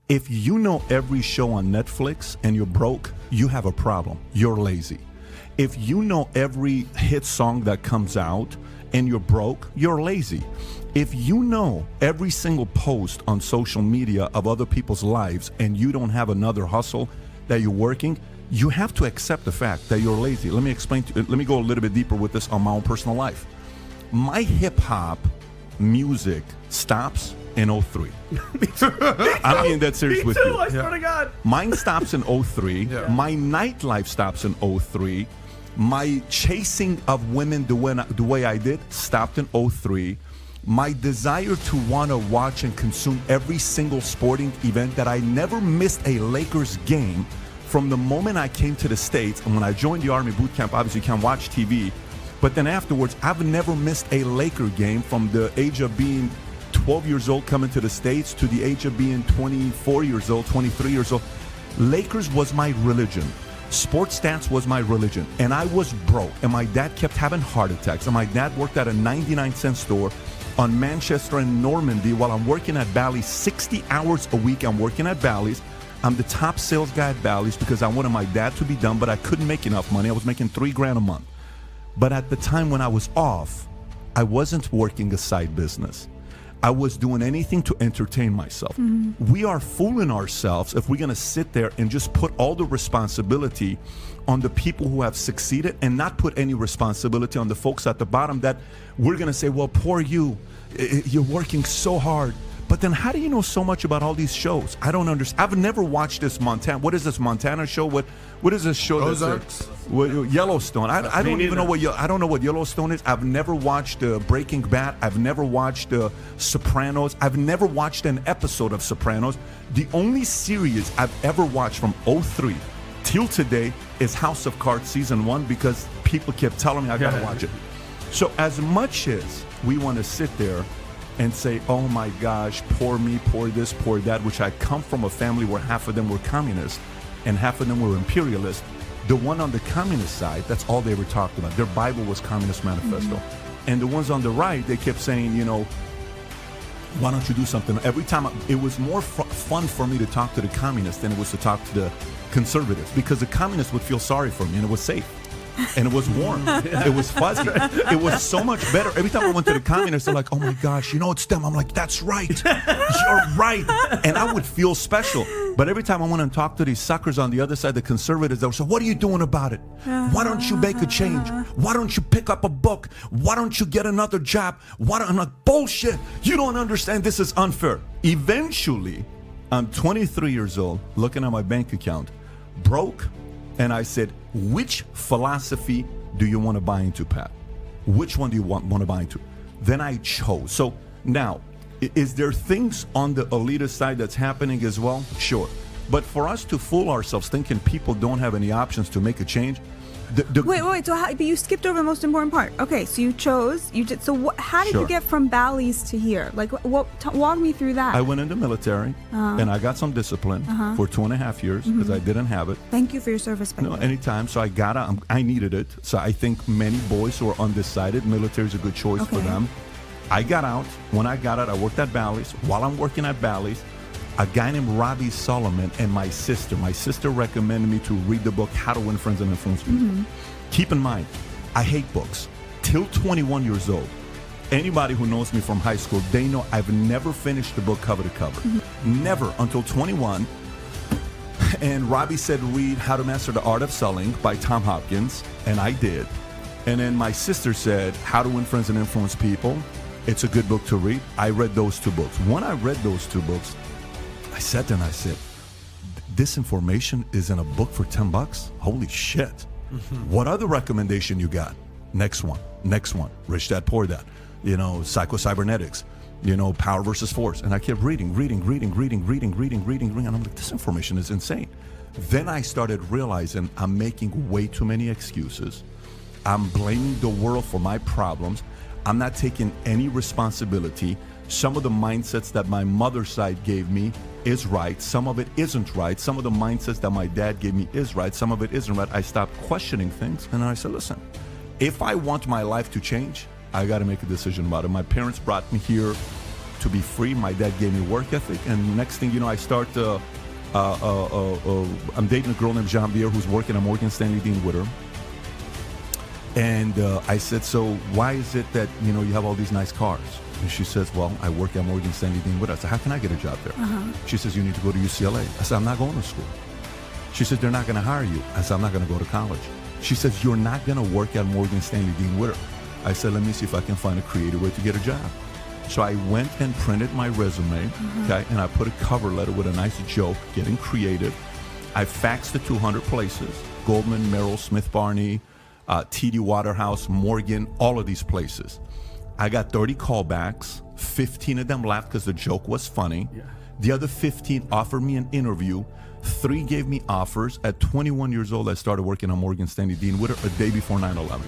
If you know every show on Netflix and you're broke, you have a problem. You're lazy. If you know every hit song that comes out and you're broke, you're lazy. If you know every single post on social media of other people's lives and you don't have another hustle that you're working, you have to accept the fact that you're lazy. Let me go a little bit deeper with this on my own personal life. My hip hop music stops in 03. I'm being that serious with you. I swear to God. Mine stops in 03. Yeah. My nightlife stops in 03. My chasing of women the way I did stopped in 03. My desire to want to watch and consume every single sporting event that I never missed a Lakers game from the moment I came to the States. And when I joined the Army boot camp, obviously you can't watch TV. But then afterwards, I've never missed a Laker game from the age of being 12 years old coming to the States to the age of being 24 years old, 23 years old. Lakers was my religion. Sports stats was my religion. And I was broke. And my dad kept having heart attacks. And my dad worked at a 99-cent store on Manchester and Normandy while I'm working at Bally's 60 hours a week. I'm working at Bally's. I'm the top sales guy at Bally's because I wanted my dad to be done, but I couldn't make enough money. I was making $3,000 a month. But at the time when I was off, I wasn't working a side business. I was doing anything to entertain myself. Mm-hmm. We are fooling ourselves if we're going to sit there and just put all the responsibility on the people who have succeeded and not put any responsibility on the folks at the bottom that we're going to say, well, poor you, you're working so hard. But then how do you know so much about all these shows? I don't understand. I've never watched this Montana. What is this Montana show? What is this show? Ozarks. Yellowstone. I don't even know I don't know what Yellowstone is. I've never watched Breaking Bad. I've never watched Sopranos. I've never watched an episode of Sopranos. The only series I've ever watched from 03 till today is House of Cards season 1 because people kept telling me I gotta watch it. So as much as we want to sit there and say, oh my gosh, poor me, poor this, poor that, which I come from a family where half of them were communists and half of them were imperialists. The one on the communist side, that's all they ever talked about. Their Bible was Communist Manifesto. Mm-hmm. And the ones on the right, they kept saying, you know, why don't you do something? Every time, it was more fun for me to talk to the communists than it was to talk to the conservatives because the communists would feel sorry for me and it was safe. And it was warm. It was fuzzy. It was so much better. Every time I went to the communists, they're like, oh my gosh, you know, it's them. I'm like, that's right. You're right. And I would feel special. But every time I went and talked to these suckers on the other side, the conservatives, they would say, what are you doing about it? Why don't you make a change? Why don't you pick up a book? Why don't you get another job? I'm like, bullshit. You don't understand. This is unfair. Eventually, I'm 23 years old, looking at my bank account, broke. And I said, which philosophy do you want to buy into, Pat? Which one do you want to buy into? Then I chose. So now, is there things on the elitist side that's happening as well? Sure. But for us to fool ourselves thinking people don't have any options to make a change. Wait. So but you skipped over the most important part. Okay, so you chose. You did. So how did you get from Bally's to here? Like, walk me through that. I went in the military and I got some discipline for 2.5 years because I didn't have it. Thank you for your service. No, anytime. So I got out. I needed it. So I think many boys who are undecided, military is a good choice for them. I got out. When I got out, I worked at Bally's. While I'm working at Bally's, a guy named Robbie Solomon and my sister recommended me to read the book How to Win Friends and Influence People. Keep in mind, I hate books. Till 21 years old, anybody who knows me from high school, they know I've never finished the book cover to cover. Never until 21. And Robbie said read How to Master the Art of Selling by Tom Hopkins, and I did. And then my sister said How to Win Friends and Influence People. It's a good book to read. I read those 2 books. When I read those 2 books, I sat there and I said, this information is in a book for $10? Holy shit. What other recommendation you got? Next one. Rich Dad, Poor Dad. You know, Psycho-Cybernetics. You know, Power versus Force. And I kept reading. And I'm like, this information is insane. Then I started realizing I'm making way too many excuses. I'm blaming the world for my problems. I'm not taking any responsibility. Some of the mindsets that my mother's side gave me is right. Some of it isn't right. Some of the mindsets that my dad gave me is right. Some of it isn't right. I stopped questioning things and I said, listen, if I want my life to change, I got to make a decision about it. My parents brought me here to be free. My dad gave me work ethic, and next thing you know, I start. I'm dating a girl named Jean-Pierre who's working at Morgan Stanley Dean Witter. And I said, so why is it that, you have all these nice cars? And she says, well, I work at Morgan Stanley Dean Witter. I said, how can I get a job there? She says, you need to go to UCLA. I said, I'm not going to school. She said, they're not going to hire you. I said, I'm not going to go to college. She says, you're not going to work at Morgan Stanley Dean Witter. I said, let me see if I can find a creative way to get a job. So I went and printed my resume, okay, and I put a cover letter with a nice joke, getting creative. I faxed it to 200 places, Goldman, Merrill, Smith Barney, TD Waterhouse, Morgan, all of these places. I got 30 callbacks, 15 of them laughed because the joke was funny. Yeah. The other 15 offered me an interview. 3 gave me offers. At 21 years old, I started working on Morgan Stanley Dean Witter a day before 9/11.